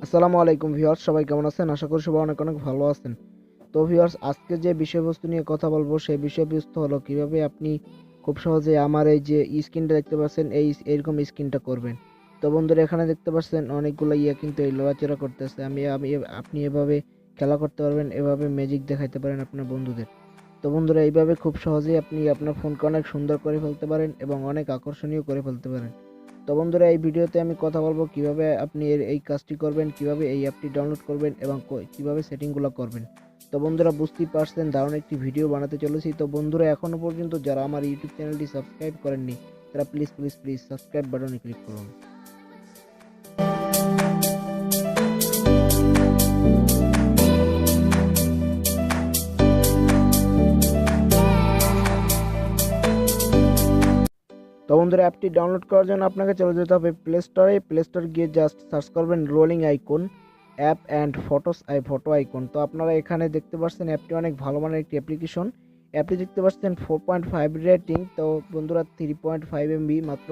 আসসালামু আলাইকুম ভিউয়ার্স, সবাই কেমন আছেন? আশা করি সবাই অনেক অনেক ভালো আছেন। তো ভিউয়ার্স, আজকে যে বিষয়বস্তু নিয়ে কথা বলবো সেই বিষয়বস্তু হলো কিভাবে আপনি খুব সহজে আমার এই যে স্ক্রিনটা দেখতে পাচ্ছেন এইরকম স্ক্রিনটা করবেন। তো বন্ধুরা, এখানে দেখতে পাচ্ছেন অনেকগুলো কিন্তু এই লড়াচড়া করতেছে। আপনি এভাবে খেলা করতে পারবেন, এভাবে ম্যাজিক দেখাইতে পারেন আপনার বন্ধুদের। তো বন্ধুরা, এইভাবে খুব সহজেই আপনি আপনার ফোনকে অনেক সুন্দর করে ফেলতে পারেন এবং অনেক আকর্ষণীয় করে ফেলতে পারেন। তো বন্ধুরা, এই ভিডিওতে আমি কথা বলবো কিভাবে আপনি এই কাজটি করবেন, কিভাবে এই অ্যাপটি ডাউনলোড করবেন এবং কিভাবে সেটিংগুলো করবেন। তো বন্ধুরা, বুঝতেই পারছেন দারুণ একটি ভিডিও বানাতে চলেছি। তো বন্ধুরা, এখনো পর্যন্ত যারা আমার ইউটিউব চ্যানেলটি সাবস্ক্রাইব করেননি তারা প্লিজ প্লিজ প্লিজ সাবস্ক্রাইব বাটনে ক্লিক করুন। তো বন্ধুরা, অ্যাপটি ডাউনলোড করার জন্য আপনাকে চলে যেতে হবে প্লে স্টোরে গিয়ে জাস্ট সার্চ করবেন rolling icon app and photo icon. তো আপনারা এখানে দেখতে পাচ্ছেন অ্যাপটি অনেক ভালো মানের একটি অ্যাপ্লিকেশন। অ্যাপটি দেখতে পাচ্ছেন 4.5 রেটিং। তো বন্ধুরা, 3.5 MB মাত্র।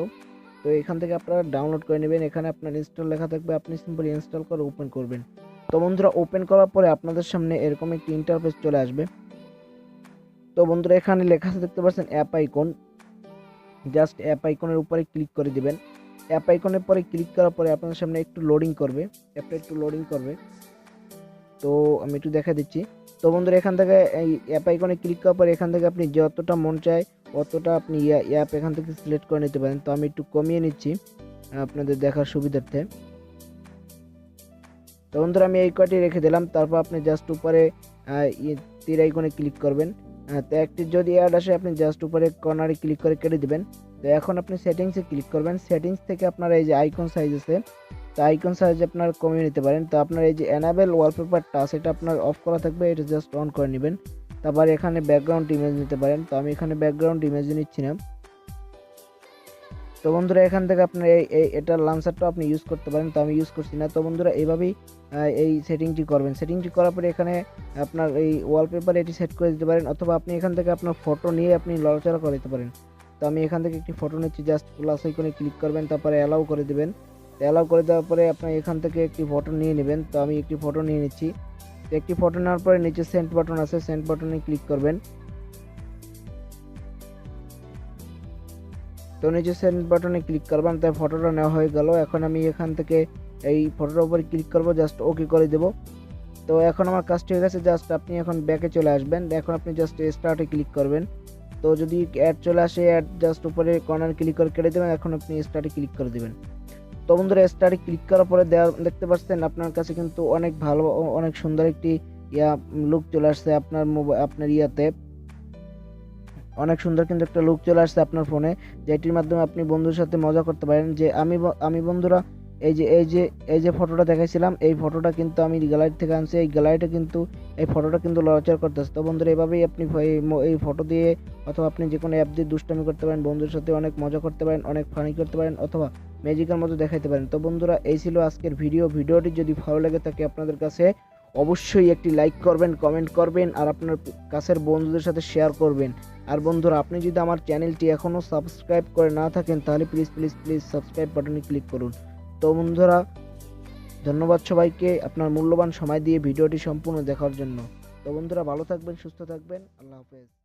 তো এখান থেকে আপনারা ডাউনলোড করে নেবেন। এখানে আপনার ইনস্টল লেখা থাকবে, আপনি সিম্পলি ইনস্টল করে ওপেন করবেন। তো বন্ধুরা, ওপেন করার পরে আপনাদের সামনে এরকম একটি ইন্টারফেস চলে আসবে। তো বন্ধুরা, এখানে লেখা আছে দেখতে পাচ্ছেন অ্যাপ আইকন। জাস্ট অ্যাপ আইকনের উপরে ক্লিক করে দিবেন। অ্যাপ আইকনের পরে ক্লিক করার পরে আপনাদের সামনে একটু লোডিং করবে, অ্যাপটা একটু লোডিং করবে। তো আমি একটু দেখা দিচ্ছি। তো বন্ধুরা, এখান থেকে এই অ্যাপ আইকনে ক্লিক করার পরে এখান থেকে আপনি যতটা মন চায় অতটা আপনি অ্যাপ এখান থেকে সিলেক্ট করে নিতে পারেন। তো আমি একটু কমিয়ে নিচ্ছি আপনাদের দেখার সুবিধার্থে। তো বন্ধুরা, আমি এই কয়টি রেখে দিলাম। তারপর আপনি জাস্ট উপরে তীর আইকনে ক্লিক করবেন। তো একটি যদি অ্যাড আসে আপনি জাস্ট উপরে কর্নারে ক্লিক করে কেটে দিবেন। তো এখন আপনি সেটিংসে ক্লিক করবেন। সেটিংস থেকে আপনার এই যে আইকন সাইজ আছে, তো আইকন সাইজ আপনার কমিয়ে নিতে পারেন। তো আপনার এই যে এনাবেল ওয়ালপেপারটা সেটা আপনার অফ করা থাকবে, এটা জাস্ট অন করে নেবেন। তারপর এখানে ব্যাকগ্রাউন্ড ইমেজ নিতে পারেন। তো আমি এখানে ব্যাকগ্রাউন্ড ইমেজ নিচ্ছি না। তো বন্ধুরা, এখান থেকে আপনার এটার লাঞ্চারটা আপনি ইউজ করতে পারেন। তো আমি ইউজ করছি না। তো বন্ধুরা, এইভাবেই এই সেটিংটি করবেন। সেটিংটি করার পরে এখানে আপনার এই ওয়ালপেপার এটি সেট করে দিতে পারেন, অথবা আপনি এখান থেকে আপনার ফটো নিয়ে আপনি লড়াচড়া করে দিতে পারেন। তো আমি এখান থেকে একটি ফটো নিচ্ছি, জাস্ট প্লাস আইকনে ক্লিক করবেন, তারপরে অ্যালাউ করে দেবেন। অ্যালাউ করে দেওয়ার পরে আপনি এখান থেকে একটি ফটো নিয়ে নেবেন। তো আমি একটি ফটো নিয়ে নিচ্ছি। তো একটি ফটো নেওয়ার পরে নিচে সেন্ড বাটন আছে, সেন্ড বাটনে ক্লিক করবেন। তো নিচে সেন্ড বাটনে ক্লিক করবেন। তাই ফটোটা নেওয়া হয়ে গেল। এখন আমি এখান থেকে এই ফটোটার উপরে ক্লিক করব, জাস্ট ওকে করে দেব। তো এখন আমার কাজটি হয়ে গেছে। জাস্ট আপনি এখন ব্যাকে চলে আসবেন। এখন আপনি জাস্ট স্টার্টে ক্লিক করবেন। তো যদি অ্যাড চলে আসে, অ্যাড জাস্ট উপরে কর্নার ক্লিক করে কেটে দেবেন। এখন আপনি স্টার্টে ক্লিক করে দেবেন। তো বন্ধুরা, স্টার্টে ক্লিক করার পরে দেখতে পাচ্ছেন আপনার কাছে কিন্তু অনেক ভালো অনেক সুন্দর একটি লুক চলে আসছে আপনার ইয়াতে। অনেক সুন্দর কিন্তু একটা লুক চলে আসছে আপনার ফোনে, যেটির মাধ্যমে আপনি বন্ধুর সাথে মজা করতে পারেন। যে আমি বন্ধুরা, এই যে ফটোটা দেখাইছিলাম, এই ফটোটা কিন্তু আমি গ্যালারি থেকে আনছি। এই গ্যালারিটা কিন্তু এই ফটোটা কিন্তু লড়াচড়া করতেছে। তো বন্ধুরা, এভাবেই আপনি এই ফটো দিয়ে অথবা আপনি যে কোনো অ্যাপ দিয়ে দুষ্টামি করতে পারেন, বন্ধুর সাথে অনেক মজা করতে পারেন, অনেক ফানি করতে পারেন, অথবা ম্যাজিকের মতো দেখাইতে পারেন। তো বন্ধুরা, এই ছিল আজকের ভিডিওটি যদি ভালো লেগে থাকে আপনাদের কাছে অবশ্যই একটি লাইক করবেন, কমেন্ট করবেন আর আপনার কাছের বন্ধুদের সাথে শেয়ার করবেন। আর বন্ধুরা, আপনি যদি আমার চ্যানেলটি এখনও সাবস্ক্রাইব করে না থাকেন তাহলে প্লিজ প্লিজ প্লিজ সাবস্ক্রাইব বাটনে ক্লিক করুন। তো বন্ধুরা, ধন্যবাদ সবাইকে আপনার মূল্যবান সময় দিয়ে ভিডিওটি সম্পূর্ণ দেখার জন্য। তো বন্ধুরা, ভালো থাকবেন, সুস্থ থাকবেন। আল্লাহ হাফেজ।